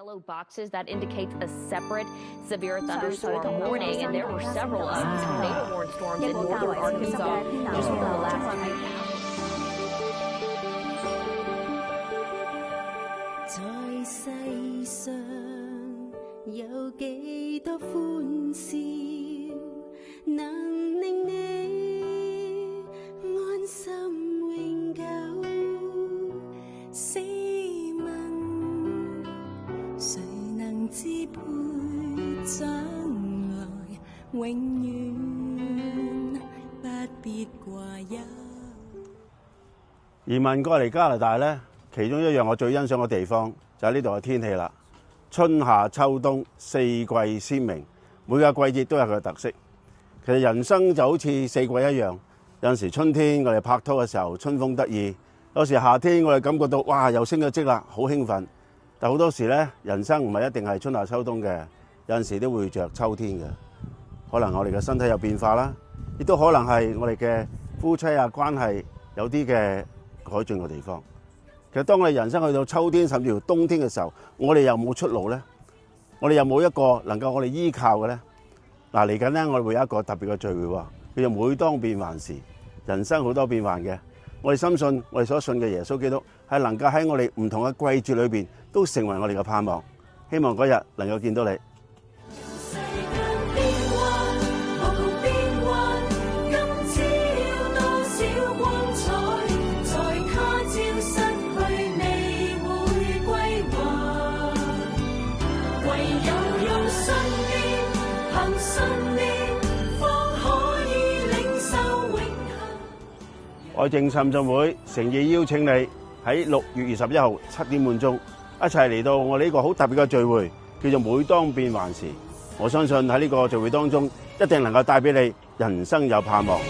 Yellow boxes that indicates a separate severe thunderstorm warning, and there were several tornado warning storms in northern Arkansas just within the last 2 hours. 在世上有幾多歡笑，能令你安心永久？試問誰能支配將來，永遠不必掛憂。移民過嚟加拿大呢，其中一樣我最欣賞嘅地方就係呢度嘅天氣啦。春夏秋冬四季鮮明，每個季節都有佢嘅特色。其實人生就好似四季一樣，有陣時春天我哋拍拖嘅時候春風得意，有時夏天我哋感覺到哇又升咗職啦，好興奮。但好多時呢，人生唔係一定係春夏秋冬嘅，有陣時都會着秋天嘅。可能我哋嘅身體有變化啦，亦都可能係我哋嘅夫妻啊關係有啲嘅改進嘅地方。其實當我哋人生去到秋天甚至乎冬天嘅時候，我哋有冇出路呢？我哋有冇一個能夠我哋依靠嘅呢？嗱，嚟緊呢，我哋會有一個特別嘅聚會喎，叫做每當變幻時。人生好多變幻嘅，我哋深信我哋所信嘅耶穌基督係能夠喺我哋唔同嘅季節裏邊都成為我哋嘅盼望。希望嗰日能夠見到你。愛證浸浸會誠意邀請你喺6月21號7點半鐘一齊嚟到我哋呢個好特別嘅聚會，叫做每當變幻時。我相信喺呢個聚會當中，一定能夠帶俾你人生有盼望。